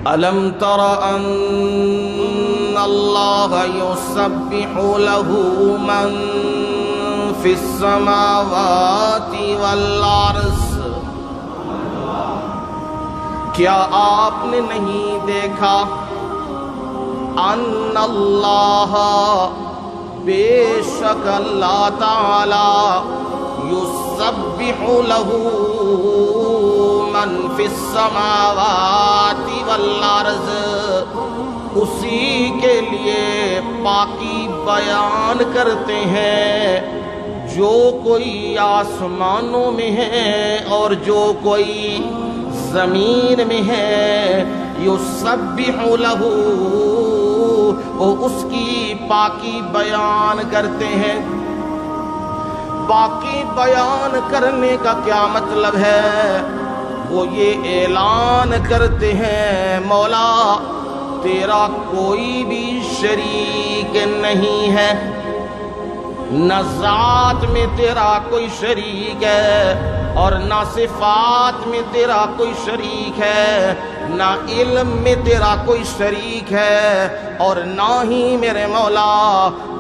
ألم تر أن الله يسبح له من في السماوات والأرض؟ کیا آپ نے نہیں دیکھا ان اللہ بے شک اللہ تعالی یسبح له من فی السماوات والارض، اسی کے لیے پاکی بیان کرتے ہیں جو کوئی آسمانوں میں ہے اور جو کوئی زمین میں ہے۔ یسبح له، وہ اس کی پاکی بیان کرتے ہیں۔ پاکی بیان کرنے کا کیا مطلب ہے؟ وہ یہ اعلان کرتے ہیں مولا تیرا کوئی بھی شریک نہیں ہے، نہ ذات میں تیرا کوئی شریک ہے اور نہ صفات میں تیرا کوئی شریک ہے، نہ علم میں تیرا کوئی شریک ہے، اور نہ ہی میرے مولا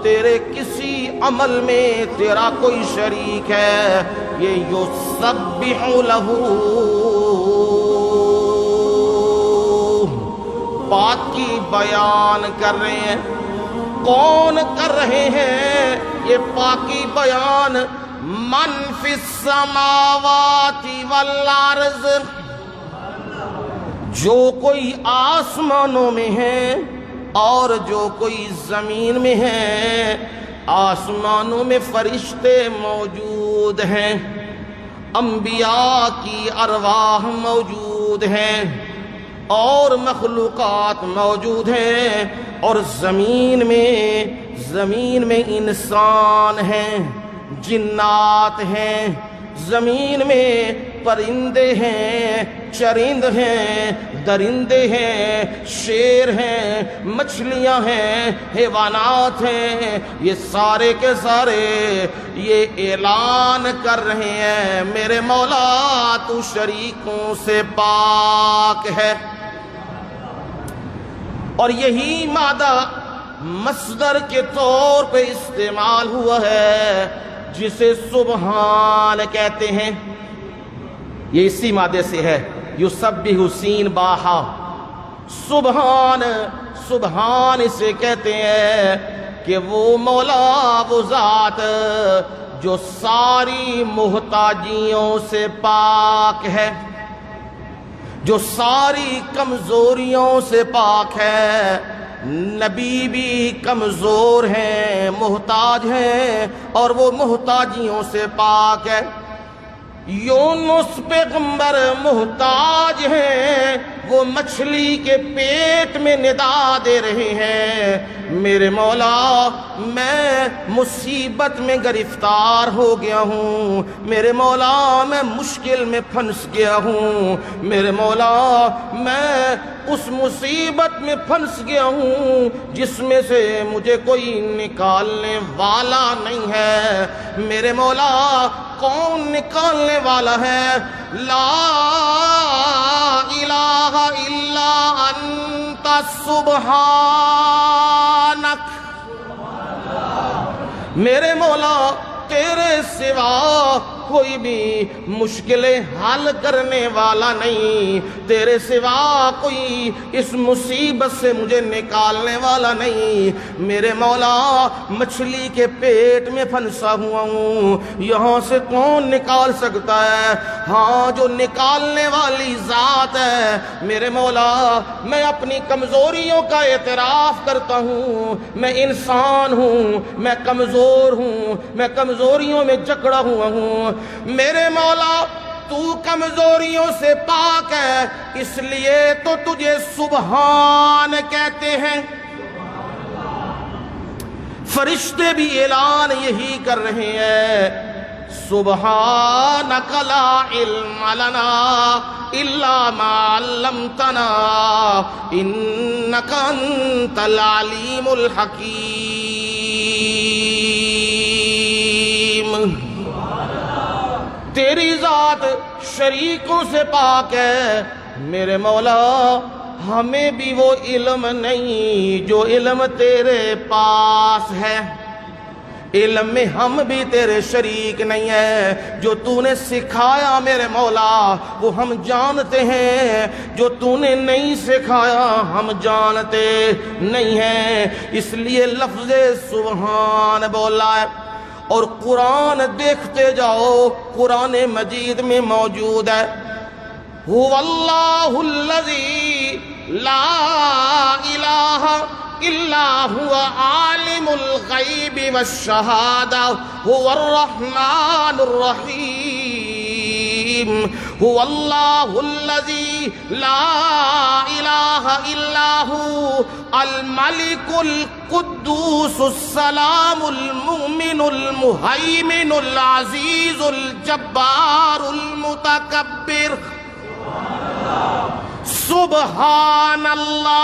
تیرے کسی عمل میں تیرا کوئی شریک ہے۔ یہ یسبح له، پاکی بیان کر رہے ہیں۔ کون کر رہے ہیں یہ پاکی بیان؟ من فی السماوات والارض، جو کوئی آسمانوں میں ہے اور جو کوئی زمین میں ہے۔ آسمانوں میں فرشتے موجود ہیں، انبیاء کی ارواح موجود ہیں اور مخلوقات موجود ہیں، اور زمین میں انسان ہیں، جنات ہیں، زمین میں پرندے ہیں، چرند ہیں، درندے ہیں، شیر ہیں، مچھلیاں ہیں، حیوانات ہیں۔ یہ سارے کے سارے یہ اعلان کر رہے ہیں میرے مولا تو شریکوں سے پاک ہے۔ اور یہی مادہ مصدر کے طور پہ استعمال ہوا ہے جسے سبحان کہتے ہیں، یہ اسی مادے سے ہے۔ یسبح سین باہا، سبحان، سبحان اسے کہتے ہیں کہ وہ مولا، وہ ذات جو ساری محتاجیوں سے پاک ہے، جو ساری کمزوریوں سے پاک ہے۔ نبی بھی کمزور ہیں، محتاج ہیں، اور وہ محتاجیوں سے پاک ہے۔ یونس پیغمبر محتاج ہیں، وہ مچھلی کے پیٹ میں ندا دے رہے ہیں میرے مولا میں مصیبت میں گرفتار ہو گیا ہوں، میرے مولا میں مشکل میں پھنس گیا ہوں، میرے مولا میں اس مصیبت میں پھنس گیا ہوں جس میں سے مجھے کوئی نکالنے والا نہیں ہے۔ میرے مولا کون نکالنے والا ہے؟ لا الہ الا انت سبحانک، میرے مولا تیرے سوا کوئی بھی مشکلیں حل کرنے والا نہیں، تیرے سوا کوئی اس مصیبت سے مجھے نکالنے والا نہیں۔ میرے مولا مچھلی کے پیٹ میں پھنسا ہوا ہوں، یہاں سے کون نکال سکتا ہے؟ ہاں جو نکالنے والی ذات ہے میرے مولا۔ میں اپنی کمزوریوں کا اعتراف کرتا ہوں، میں انسان ہوں، میں کمزور ہوں، میں کمزوریوں میں جکڑا ہوا ہوں۔ میرے مولا تو کمزوریوں سے پاک ہے، اس لیے تو تجھے سبحان کہتے ہیں۔ فرشتے بھی اعلان یہی کر رہے ہیں، سبحانک لا علم لنا الا ما علمتنا انک انت العلیم الحکیم۔ تیری ذات شریکوں سے پاک ہے میرے مولا، ہمیں بھی وہ علم نہیں جو علم تیرے پاس ہے، علم میں ہم بھی تیرے شریک نہیں ہے، جو تو نے سکھایا میرے مولا وہ ہم جانتے ہیں، جو تو نے نہیں سکھایا ہم جانتے نہیں ہیں، اس لیے لفظ سبحان بولا ہے۔ اور قرآن دیکھتے جاؤ، قرآن مجید میں موجود ہے هو اللہ الذی لا الہ الا هو عالم الغیب والشہادہ هو الرحمن الرحیم هو اللہ الذی لا الہ الا هو الملک القدوس السلام المؤمن المہیمن العزیز الجبار المتکبر سبحان اللہ،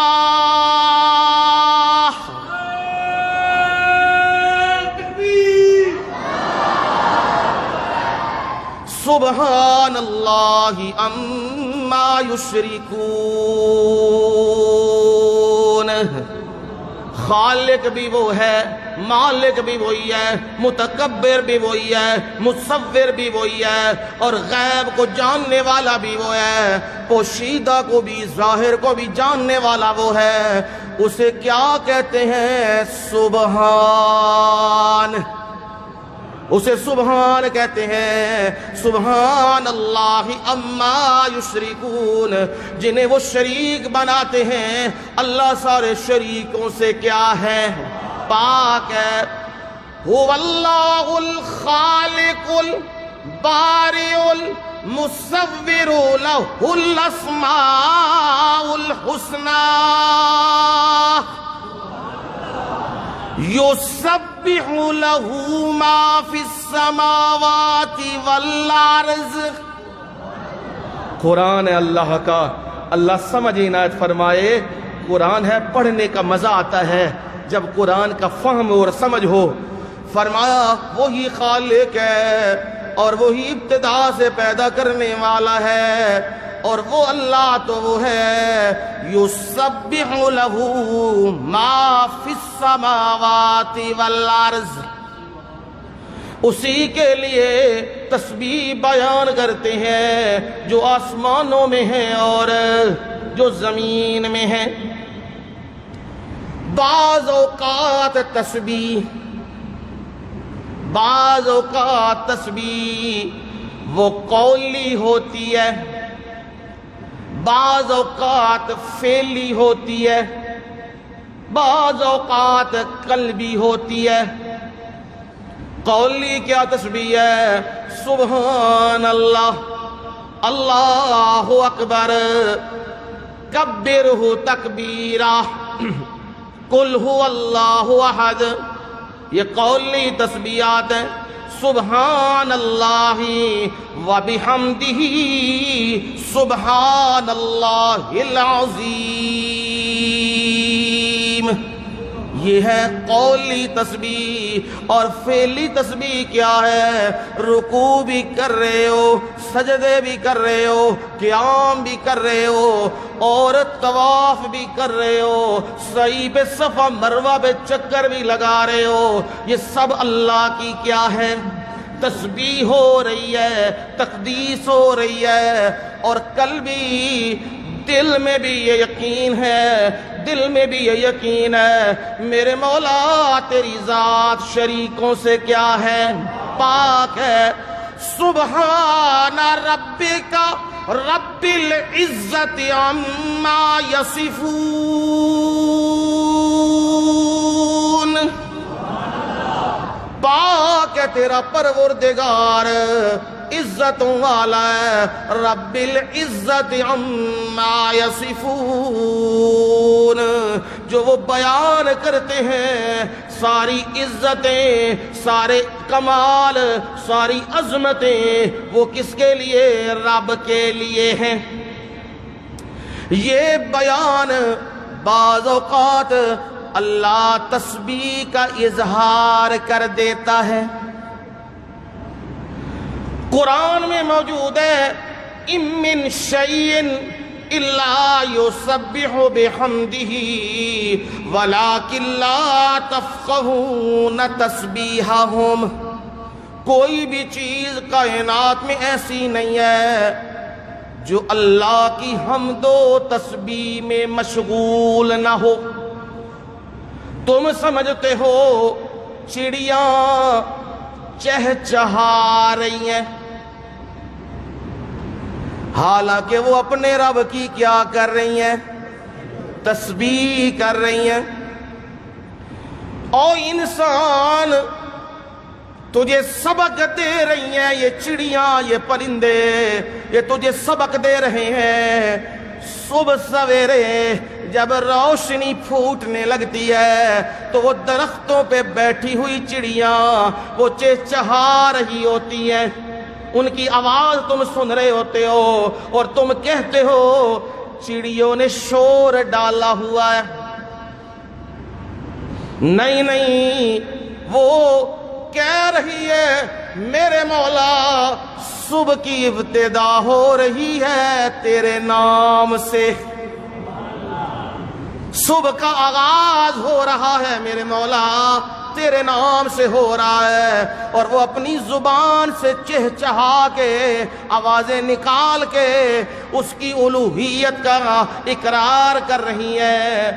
سبحان اللہ عما یشرکون۔ خالق بھی وہ ہے، مالک بھی وہی ہے، متکبر بھی وہی ہے، مصور بھی وہی ہے، اور غیب کو جاننے والا بھی وہ ہے، پوشیدہ کو بھی ظاہر کو بھی جاننے والا وہ ہے۔ اسے کیا کہتے ہیں؟ سبحان، اسے سبحان کہتے ہیں۔ سبحان اللہ عما یشرکون، جنہیں وہ شریک بناتے ہیں اللہ سارے شریکوں سے کیا ہے؟ پاک ہے۔ هو اللہ الخالق البارئ المصور لہ الاسماء الحسنی یسبح لہ ما فی السماوات والارض۔ قرآن ہے اللہ کا، اللہ سمجھ عنایت فرمائے۔ قرآن ہے، پڑھنے کا مزہ آتا ہے جب قرآن کا فہم اور سمجھ ہو۔ فرمایا وہی خالق ہے اور وہی ابتدا سے پیدا کرنے والا ہے، اور وہ اللہ تو وہ ہے یسبح لہ ما فی السماوات والارض، اسی کے لیے تسبیح بیان کرتے ہیں جو آسمانوں میں ہیں اور جو زمین میں ہیں۔ بعض اوقات تسبیح وہ قولی ہوتی ہے، بعض اوقات فعلی ہوتی ہے، بعض اوقات قلبی ہوتی ہے۔ قولی کیا تسبیح ہے؟ سبحان اللہ، اللہ اکبر، کبرہ تکبیرہ، قل هو اللہ احد، یہ قولی تسبیحات ہیں۔ سبحان اللہ وبحمدہ سبحان اللہ العظیم، یہ ہے قولی تسبیح۔ اور فعلی تسبیح کیا ہے؟ رکوع بھی کر رہے ہو، سجدے بھی کر رہے ہو، قیام بھی کر رہے ہو، اور طواف بھی کر رہے ہو، سعی پہ صفا مروہ پہ چکر بھی لگا رہے ہو، یہ سب اللہ کی کیا ہے؟ تسبیح ہو رہی ہے، تقدیس ہو رہی ہے۔ اور قلبی، دل میں بھی یہ یقین ہے، دل میں بھی یہ یقین ہے میرے مولا تیری ذات شریکوں سے کیا ہے؟ پاک ہے۔ سبحان ربک رب العزت عما یصفون، پاک ہے تیرا پروردگار عزتوں والا ہے، رب العزت عما یصفون، جو وہ بیان کرتے ہیں ساری عزتیں، سارے کمال، ساری عظمتیں وہ کس کے لیے؟ رب کے لیے ہیں۔ یہ بیان بعض اوقات اللہ تسبیح کا اظہار کر دیتا ہے۔ قرآن میں موجود ہے اِن مِّن شَيْءٍ إلا يسبح بحمده ولكن لا تفقهون تسبيحهم. کوئی بھی چیز کائنات میں ایسی نہیں ہے جو اللہ کی حمد و تسبیح میں مشغول نہ ہو. تم سمجھتے ہو چڑیاں چہچہا رہی ہیں، حالانکہ وہ اپنے رب کی کیا کر رہی ہیں؟ تسبیح کر رہی ہیں. اور انسان تجھے سبق دے رہی ہیں، یہ چڑیاں، یہ پرندے، یہ تجھے سبق دے رہے ہیں. صبح سویرے جب روشنی پھوٹنے لگتی ہے تو وہ درختوں پہ بیٹھی ہوئی چڑیاں وہ چہچہا رہی ہوتی ہیں. ان کی آواز تم سن رہے ہوتے ہو اور تم کہتے ہو چڑیوں نے شور ڈالا ہوا ہے. نہیں نہیں، وہ کہہ رہی ہے میرے مولا صبح کی ابتدا ہو رہی ہے تیرے نام سے، صبح کا آغاز ہو رہا ہے میرے مولا تیرے نام سے ہو رہا ہے. اور وہ اپنی زبان سے چہچہا کے آوازیں نکال کے اس کی الوہیت کا اقرار کر رہی ہیں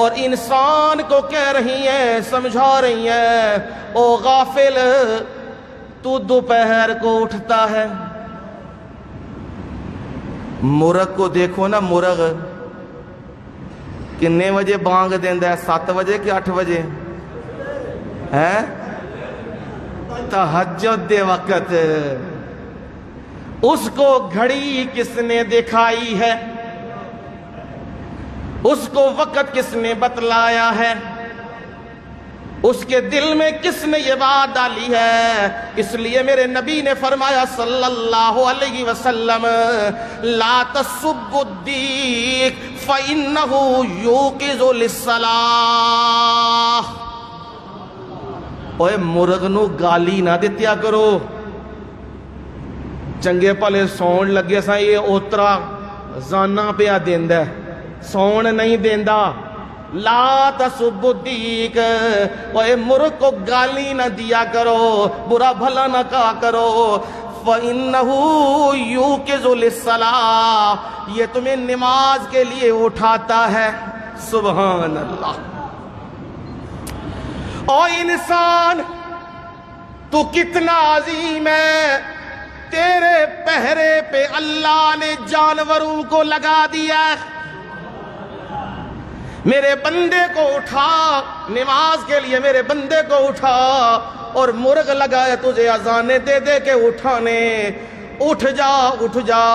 اور انسان کو کہہ رہی ہیں، سمجھا رہی ہیں، او غافل تو دوپہر کو اٹھتا ہے. مرغ کو دیکھو نا، مرغ کنے بجے بانگ دیندا ہے؟ 7 بجے کہ 8 بجے ہے؟ تہجد دے وقت. اس کو گھڑی کس نے دکھائی ہے؟ اس کو وقت کس نے بتلایا ہے؟ اس کے دل میں کس نے یہ بات ڈالی ہے؟ اس لیے میرے نبی نے فرمایا صلی اللہ علیہ وسلم لا تسبوا الدیک فإنه یوقظ للصلاۃ. اوے مرغ نو گالی نہ دتیا کرو، چنگے پلے سون لگے سا یہ اوترا زانا پیا دیندا ہے، سون نہیں دیندا. لا تسبوا الدیک، اوے مرغ کو گالی نہ دیا کرو، برا بھلا نہ کہا کرو. فَإِنَّهُ يُوقِظُ لِلصَّلَاةِ، یہ تمہیں نماز کے لیے اٹھاتا ہے. سبحان اللہ. اور انسان تو کتنا عظیم ہے، تیرے پہرے پہ اللہ نے جانوروں کو لگا دیا. میرے بندے کو اٹھا نماز کے لیے، میرے بندے کو اٹھا، اور مرغ لگائے تجھے اذانیں دے دے کے اٹھانے. اٹھ جا اٹھ جا،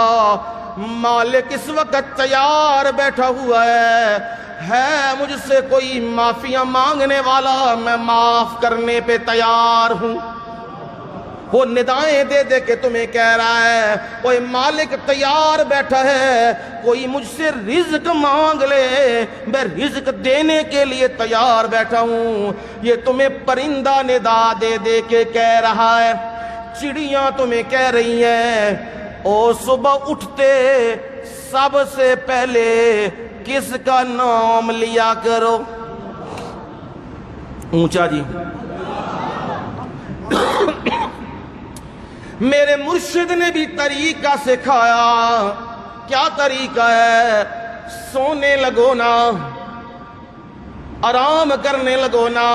مالک اس وقت تیار بیٹھا ہوا ہے مجھ سے کوئی معافیاں مانگنے والا، میں معاف کرنے پہ تیار ہوں. وہ ندائیں دے دے کے تمہیں کہہ رہا ہے کوئی مالک تیار بیٹھا ہے، کوئی مجھ سے رزق مانگ لے، میں رزق دینے کے لیے تیار بیٹھا ہوں. یہ تمہیں پرندہ ندا دے دے کے کہہ رہا ہے. چڑیاں تمہیں کہہ رہی ہیں او صبح اٹھتے سب سے پہلے کس کا نام لیا کرو؟ اونچا جی. میرے مرشد نے بھی طریقہ سکھایا. کیا طریقہ ہے؟ سونے لگو نا، آرام کرنے لگو نا،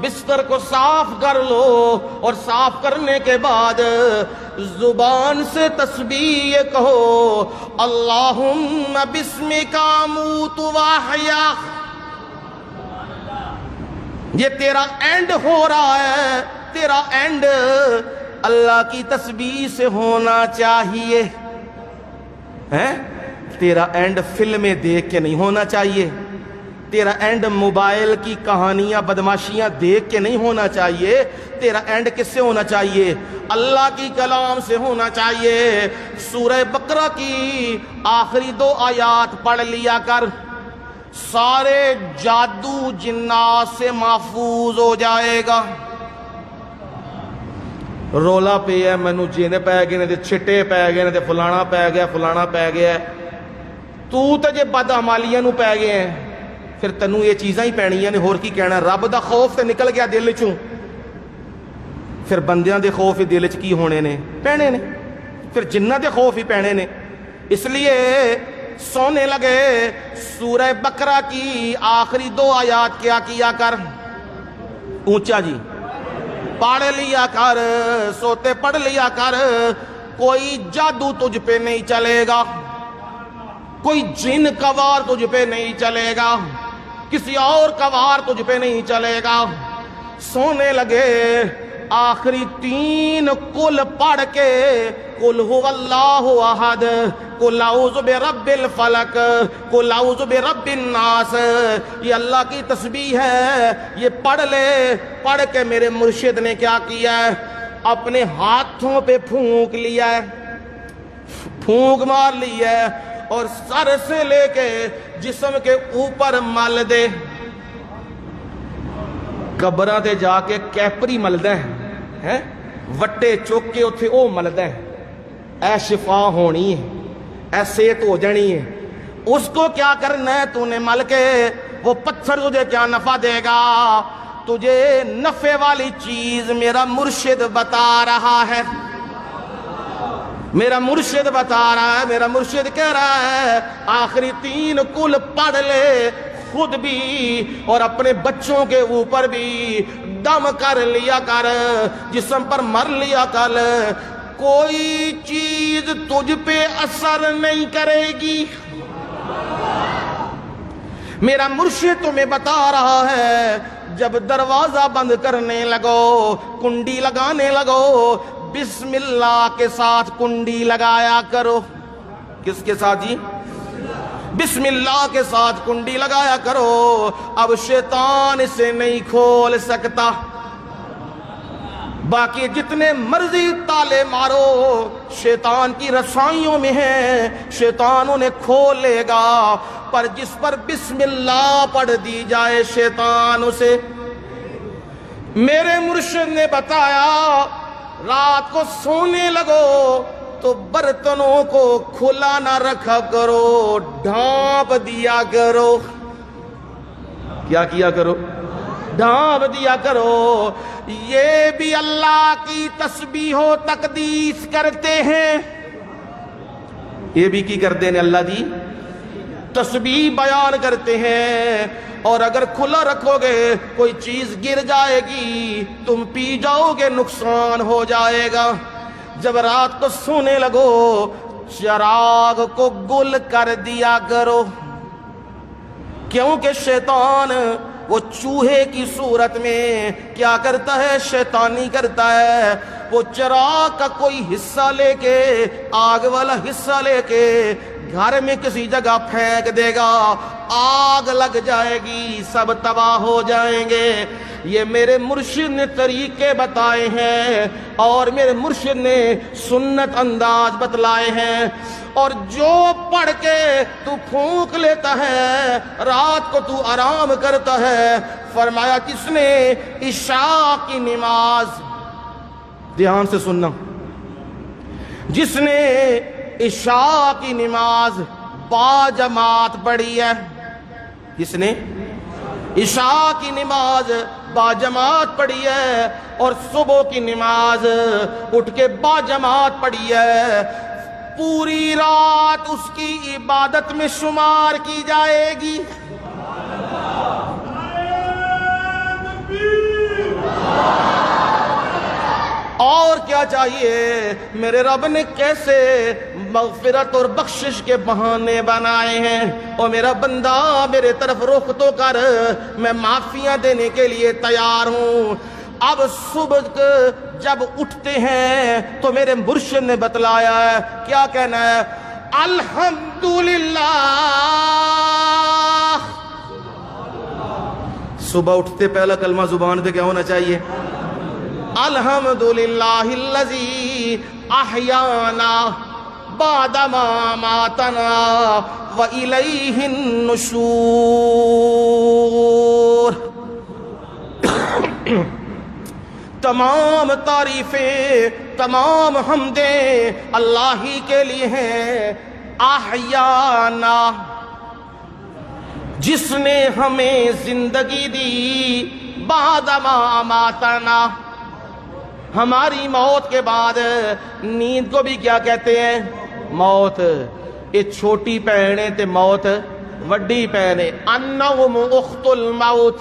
بستر کو صاف کر لو، اور صاف کرنے کے بعد زبان سے تسبیح یہ کہو اللہم بسمک اموت واحیا. یہ تیرا اینڈ ہو رہا ہے، تیرا اینڈ اللہ کی تسبیح سے ہونا چاہیے. تیرا اینڈ فلمیں دیکھ کے نہیں ہونا چاہیے، تیرا اینڈ موبائل کی کہانیاں بدماشیاں دیکھ کے نہیں ہونا چاہیے. تیرا اینڈ کس سے ہونا چاہیے؟ اللہ کی کلام سے ہونا چاہیے. سورہ بقرہ کی آخری 2 آیات پڑھ لیا کر، سارے جادو جنات سے محفوظ ہو جائے گا. رولا پہ ہے مینو جن پی گئے نے، چھٹے پی گئے نے، فلانا پی گیا، فلانا پی گیا. تو تے جے بد عمالیاں نو پی گئے ہیں پھر تینوں یہ چیزاں ہی پینیاں نے، ہور کی کہنا؟ رب دا خوف تے نکل گیا دل چوں، پھر بندیاں دے خوف ہی دل چ کی ہونے نے؟ پینے نے، پھر جنہ دے خوف ہی پینے نے۔ اس لیے سونے لگے سورہ بقرہ کی آخری 2 آیات کیا کر؟ اونچا جی پڑھ لیا کر، سوتے پڑھ لیا کر۔ کوئی جادو تجھ پہ نہیں چلے گا، کوئی جن کا وار تجھ پہ نہیں چلے گا، کسی اور کا وار تجھ پہ نہیں چلے گا۔ سونے لگے آخری 3 کل پڑھ کے، قل هو اللہ احد، قل اعوذ برب الفلق، قل اعوذ برب الناس، یہ اللہ کی تسبیح ہے، یہ پڑھ لے۔ پڑھ کے میرے مرشد نے کیا کیا ہے؟ اپنے ہاتھوں پہ پھونک لیا ہے، پھونک مار لی ہے، اور سر سے لے کے جسم کے اوپر مل دے۔ قبراں تے جا کے کیپری ملدا ہے، وٹے چوک کے اتھے او ملدا ہے، اے شفا ہونی ہے، اے صحت ہو جانی ہے۔ اس کو کیا کرنا ہے؟ تو نے مل کے، وہ پتھر تجھے کیا نفع دے گا؟ تجھے نفع والی چیز میرا مرشد بتا رہا ہے، میرا مرشد بتا رہا ہے، میرا مرشد کہہ رہا ہے آخری 3 کل پڑھ لے، خود بھی اور اپنے بچوں کے اوپر بھی دم کر لیا کر، جسم پر مر لیا کر، کوئی چیز تجھ پہ اثر نہیں کرے گی۔ میرا مرشد تمہیں بتا رہا ہے جب دروازہ بند کرنے لگو، کنڈی لگانے لگو، بسم اللہ کے ساتھ کنڈی لگایا کرو۔ کس کے ساتھ جی؟ بسم اللہ کے ساتھ کنڈی لگایا کرو، اب شیطان اسے نہیں کھول سکتا۔ باقی جتنے مرضی تالے مارو شیطان کی رسائیوں میں ہیں، شیطان انہیں کھول لے گا، پر جس پر بسم اللہ پڑھ دی جائے شیطان اسے۔ میرے مرشد نے بتایا رات کو سونے لگو تو برتنوں کو کھلا نہ رکھا کرو، ڈھانپ دیا کرو۔ کیا کیا کرو؟ ڈھانپ دیا کرو۔ یہ بھی اللہ کی تسبیح و تقدیس کرتے ہیں، یہ بھی کی کرتے ہیں؟ اللہ دی تسبیح بیان کرتے ہیں۔ اور اگر کھلا رکھو گے کوئی چیز گر جائے گی، تم پی جاؤ گے، نقصان ہو جائے گا۔ جب رات کو سونے لگو چراغ کو گل کر دیا کرو، کیونکہ شیطان وہ چوہے کی صورت میں کیا کرتا ہے؟ شیطانی کرتا ہے، وہ چراغ کا کوئی حصہ لے کے، آگ والا حصہ لے کے گھر میں کسی جگہ پھینک دے گا، آگ لگ جائے گی، سب تباہ ہو جائیں گے۔ یہ میرے مرشد نے طریقے بتائے ہیں اور میرے مرشد نے سنت انداز بتلائے ہیں۔ اور جو پڑھ کے تو پھونک لیتا ہے، رات کو تو آرام کرتا ہے، فرمایا جس نے عشاء کی نماز، دھیان سے سننا، جس نے عشاء کی نماز با جماعت پڑھی ہے، جس نے عشاء کی نماز با جماعت پڑھی ہے اور صبح کی نماز اٹھ کے با جماعت پڑھی ہے، پوری رات اس کی عبادت میں شمار کی جائے گی۔ اور کیا چاہیے؟ میرے رب نے کیسے مغفرت اور بخشش کے بہانے بنائے ہیں۔ اور میرا بندہ میرے طرف رخ تو کر، میں معافیاں دینے کے لیے تیار ہوں۔ اب صبح جب اٹھتے ہیں تو میرے مرشد نے بتلایا ہے کیا کہنا ہے؟ الحمدللہ۔ صبح اٹھتے پہلا کلمہ زبان پہ کیا ہونا چاہیے؟ الحمدللہ الذی احیانا بعد ما اماتنا والیہ النشور۔ تمام تعریفیں، تمام حمدیں اللہ ہی کے لیے ہیں، احیانا، جس نے ہمیں زندگی دی بعد ما اماتنا، ہماری موت کے بعد نیند کو بھی کیا کہتے ہیں؟ موت۔ یہ چھوٹی بہن ہے تے موت وڈی بہن ہے۔ النوم اخت الموت،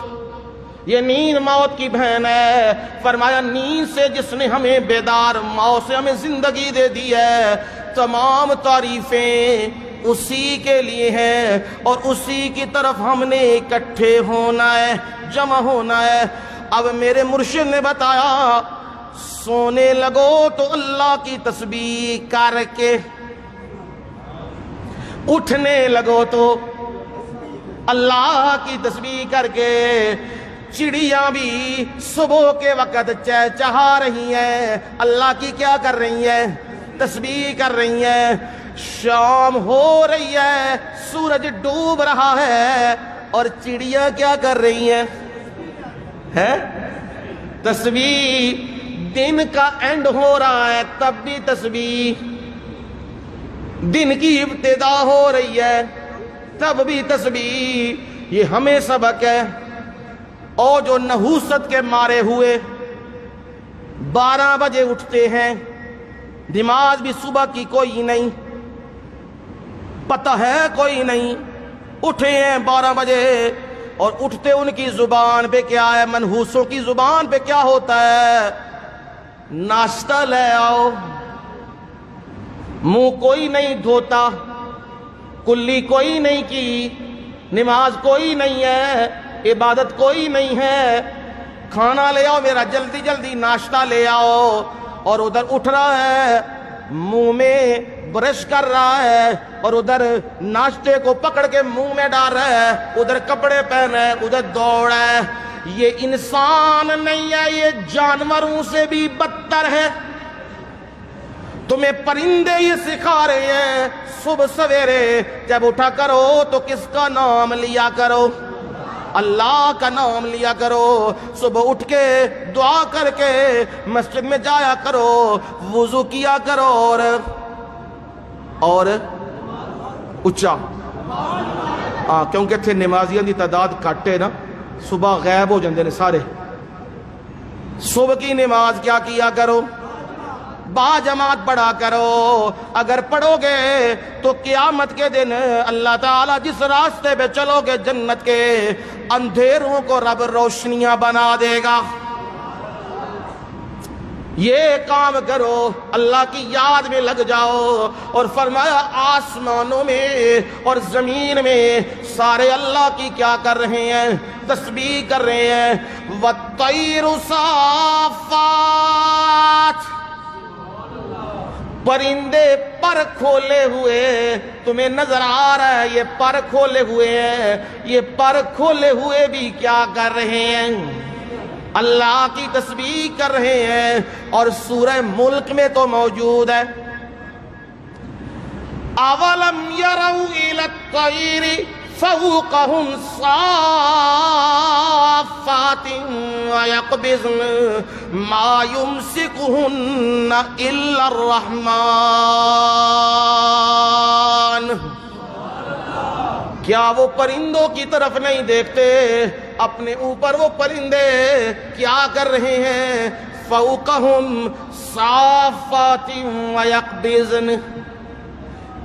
یہ نیند موت کی بہن ہے۔ فرمایا نیند سے جس نے ہمیں بیدار، موت سے ہمیں زندگی دے دی ہے، تمام تعریفیں اسی کے لیے ہیں اور اسی کی طرف ہم نے اکٹھے ہونا ہے، جمع ہونا ہے۔ اب میرے مرشد نے بتایا سونے لگو تو اللہ کی تسبیح کر کے، اٹھنے لگو تو اللہ کی تسبیح کر کے۔ چڑیاں بھی صبح کے وقت چہچہا رہی ہیں، اللہ کی کیا کر رہی ہیں؟ تسبیح کر رہی ہیں۔ شام ہو رہی ہے، سورج ڈوب رہا ہے اور چڑیاں کیا کر رہی ہیں؟ تسبیح۔ دن کا اینڈ ہو رہا ہے تب بھی تسبیح، دن کی ابتدا ہو رہی ہے تب بھی تسبیح۔ یہ ہمیں سبق ہے۔ اور جو نحوست کے مارے ہوئے 12 بجے اٹھتے ہیں، نماز بھی صبح کی کوئی نہیں، پتہ ہے کوئی نہیں، اٹھے ہیں 12 بجے اور اٹھتے ان کی زبان پہ کیا ہے؟ منحوسوں کی زبان پہ کیا ہوتا ہے؟ ناشتہ لے آؤ۔ منہ کوئی نہیں دھوتا، کلی کوئی نہیں کی، نماز کوئی نہیں ہے، عبادت کوئی نہیں ہے۔ کھانا لے آؤ میرا، جلدی جلدی ناشتہ لے آؤ، اور ادھر اٹھ رہا ہے، منہ میں برش کر رہا ہے اور ادھر ناشتے کو پکڑ کے منہ میں ڈال رہا ہے، ادھر کپڑے پہن ہے، ادھر دوڑ ہے۔ یہ انسان نہیں ہے، یہ جانوروں سے بھی بدتر ہے۔ تمہیں پرندے یہ سکھا رہے ہیں صبح سویرے جب اٹھا کرو تو کس کا نام لیا کرو؟ اللہ کا نام لیا کرو۔ صبح اٹھ کے دعا کر کے مسجد میں جایا کرو، وضو کیا کرو اور اچھا کیونکہ تھے نمازیاں دی تعداد کٹ ہے نا، صبح غائب ہو جاندے نے سارے۔ صبح کی نماز کیا کیا کرو؟ با جماعت پڑھا کرو۔ اگر پڑھو گے تو قیامت کے دن اللہ تعالیٰ جس راستے پہ چلو گے جنت کے، اندھیروں کو رب روشنیاں بنا دے گا۔ یہ کام کرو، اللہ کی یاد میں لگ جاؤ۔ اور فرمایا آسمانوں میں اور زمین میں سارے اللہ کی کیا کر رہے ہیں؟ تسبیح کر رہے ہیں۔ وَالطَّيْرُ صَافَّاتٍ، پرندے پر کھولے ہوئے، تمہیں نظر آ رہا ہے یہ پر کھولے ہوئے ہیں، یہ پر کھولے ہوئے بھی کیا کر رہے ہیں؟ اللہ کی تسبیح کر رہے ہیں۔ اور سورہ ملک میں تو موجود ہے، اَوَلَمْ يَرَوْا إِلَى الطَّيْرِ فَوْقَهُمْ صَافَّاتٍ وَيَقْبِضْنَ مَا يُمْسِكُهُنَّ إِلَّا الرَّحْمَنُ۔ کیا وہ پرندوں کی طرف نہیں دیکھتے؟ اپنے اوپر وہ پرندے کیا کر رہے ہیں؟ فَوْقَهُمْ صَافَّاتٍ وَيَقْبِضْنَ،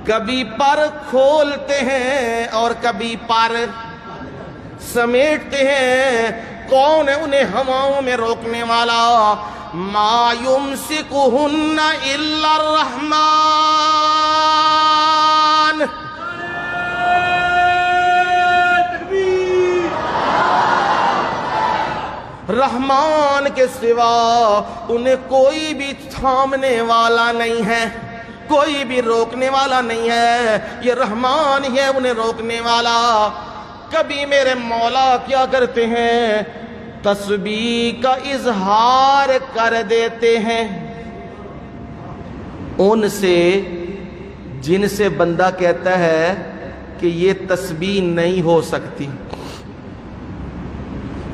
کبھی پر کھولتے ہیں اور کبھی پر سمیٹتے ہیں۔ کون ہے انہیں ہواؤں میں روکنے والا؟ ما یمسکہن الا الرحمن۔ رحمان کے سوا انہیں کوئی بھی تھامنے والا نہیں ہے، کوئی بھی روکنے والا نہیں ہے۔ یہ رحمان ہی ہے انہیں روکنے والا۔ کبھی میرے مولا کیا کرتے ہیں؟ تسبیح کا اظہار کر دیتے ہیں ان سے جن سے بندہ کہتا ہے کہ یہ تسبیح نہیں ہو سکتی۔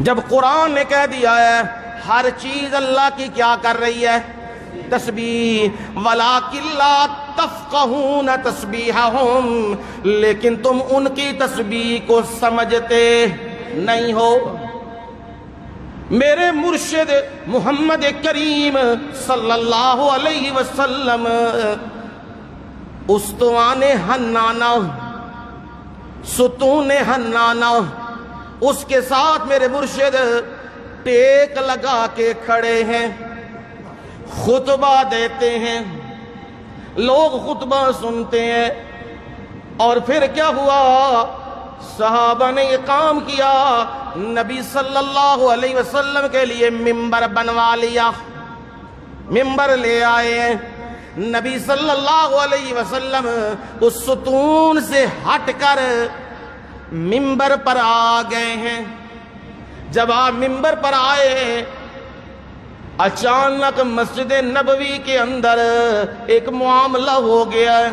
جب قرآن نے کہہ دیا ہے ہر چیز اللہ کی کیا کر رہی ہے؟ تسبیح۔ وَلَٰكِن لَّا تفقہون تسبیحہم، لیکن تم ان کی تسبیح کو سمجھتے نہیں ہو۔ میرے مرشد محمد کریم صلی اللہ علیہ وسلم استوان حنانہ، ستون حنانہ، اس کے ساتھ میرے مرشد ٹیک لگا کے کھڑے ہیں، خطبہ دیتے ہیں، لوگ خطبہ سنتے ہیں۔ اور پھر کیا ہوا؟ صحابہ نے یہ کام کیا، نبی صلی اللہ علیہ وسلم کے لیے ممبر بنوا لیا، ممبر لے آئے ہیں۔ نبی صلی اللہ علیہ وسلم اس ستون سے ہٹ کر ممبر پر آ گئے ہیں۔ جب آپ ممبر پر آئے، اچانک مسجد نبوی کے اندر ایک معاملہ ہو گیا ہے،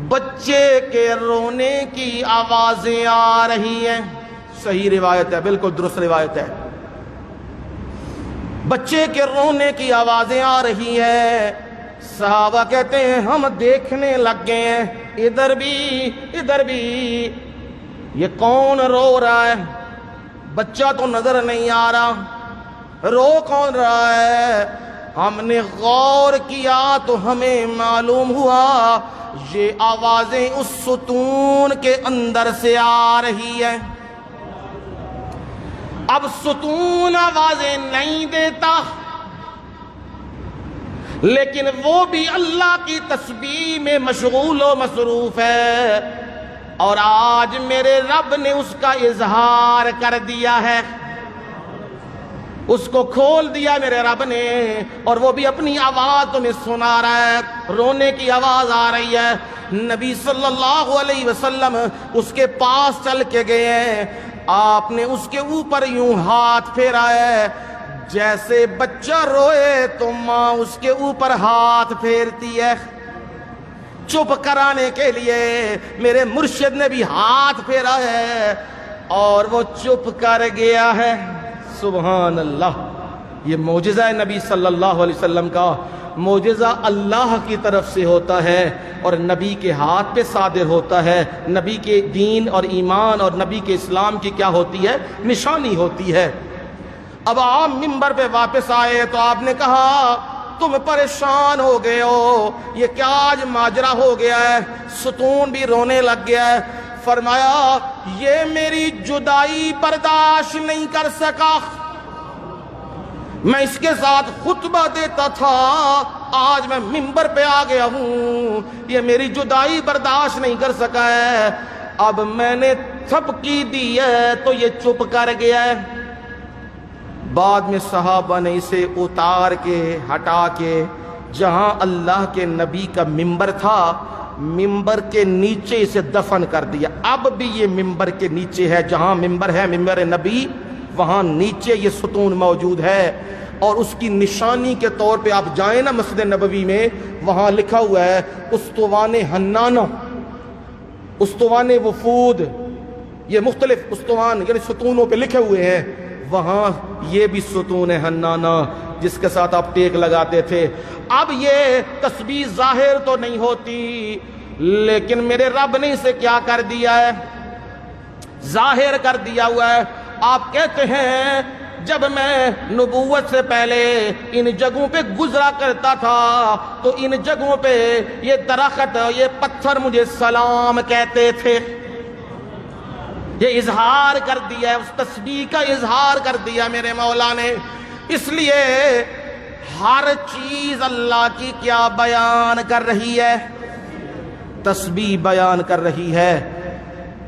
بچے کے رونے کی آوازیں آ رہی ہیں۔ صحیح روایت ہے، بالکل درست روایت ہے، بچے کے رونے کی آوازیں آ رہی ہیں۔ صحابہ کہتے ہیں ہم دیکھنے لگ گئے ہیں، ادھر بھی یہ کون رو رہا ہے؟ بچہ تو نظر نہیں آ رہا، رو کون رہا ہے؟ ہم نے غور کیا تو ہمیں معلوم ہوا یہ آوازیں اس ستون کے اندر سے آ رہی ہے۔ اب ستون آوازیں نہیں دیتا، لیکن وہ بھی اللہ کی تسبیح میں مشغول و مصروف ہے، اور آج میرے رب نے اس کا اظہار کر دیا ہے، اس کو کھول دیا میرے رب نے، اور وہ بھی اپنی آواز تمہیں سنا رہا ہے، رونے کی آواز آ رہی ہے۔ نبی صلی اللہ علیہ وسلم اس کے پاس چل کے گئے ہیں، آپ نے اس کے اوپر یوں ہاتھ پھیرا ہے، جیسے بچہ روئے تو ماں اس کے اوپر ہاتھ پھیرتی ہے۔ چپ کرانے کے لیے میرے مرشد نے بھی ہاتھ پھیرا ہے، اور وہ چپ کر گیا ہے۔ سبحان اللہ، یہ معجزہ ہے نبی صلی اللہ علیہ وسلم کا، معجزہ اللہ کی طرف سے ہوتا ہے، اور نبی کے ہاتھ پہ صادر ہوتا ہے۔ نبی کے دین اور ایمان اور نبی کے اسلام کی کیا ہوتی ہے؟ نشانی ہوتی ہے۔ اب آپ ممبر پہ واپس آئے تو آپ نے کہا تم پریشان ہو گئے ہو، یہ کیا آج ماجرا ہو گیا ہے؟ ستون بھی رونے لگ گیا ہے۔ فرمایا یہ میری جدائی برداشت نہیں کر سکا، میں اس کے ساتھ خطبہ دیتا تھا، آج میں ممبر پہ آ گیا ہوں، یہ میری جدائی برداشت نہیں کر سکا ہے، اب میں نے تھپکی دی ہے تو یہ چپ کر گیا ہے۔ بعد میں صحابہ نے اسے اتار کے ہٹا کے جہاں اللہ کے نبی کا ممبر تھا، ممبر کے نیچے اسے دفن کر دیا۔ اب بھی یہ ممبر کے نیچے ہے، جہاں ممبر ہے ممبر نبی، وہاں نیچے یہ ستون موجود ہے، اور اس کی نشانی کے طور پہ آپ جائیں نا مسجد نبوی میں، وہاں لکھا ہوا ہے استوان حنانہ، استوان وفود، یہ مختلف استوان یعنی ستونوں پہ لکھے ہوئے ہیں، وہاں یہ بھی ستون حنانہ جس کے ساتھ آپ ٹیک لگاتے تھے۔ اب یہ تسبیح ظاہر تو نہیں ہوتی، لیکن میرے رب نے اسے کیا کر دیا ہے؟ ظاہر کر دیا ہوا ہے۔ آپ کہتے ہیں جب میں نبوت سے پہلے ان جگہوں پہ گزرا کرتا تھا تو ان جگہوں پہ یہ درخت، یہ پتھر مجھے سلام کہتے تھے۔ یہ اظہار کر دیا ہے، اس تسبیح کا اظہار کر دیا میرے مولا نے۔ اس لیے ہر چیز اللہ کی کیا بیان کر رہی ہے؟ تسبیح بیان کر رہی ہے۔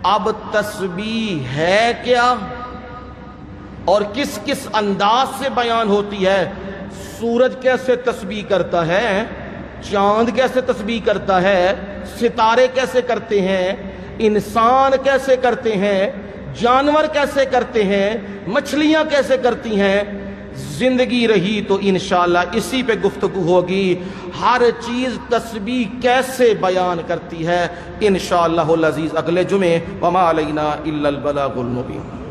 اب تسبیح ہے کیا اور کس کس انداز سے بیان ہوتی ہے؟ سورج کیسے تسبیح کرتا ہے، چاند کیسے تسبیح کرتا ہے، ستارے کیسے کرتے ہیں، انسان کیسے کرتے ہیں، جانور کیسے کرتے ہیں، مچھلیاں کیسے کرتی ہیں۔ زندگی رہی تو انشاءاللہ اسی پہ گفتگو ہوگی، ہر چیز تسبیح کیسے بیان کرتی ہے انشاءاللہ العزیز اگلے جمعے۔ وما علینا الا البلاغ المبین۔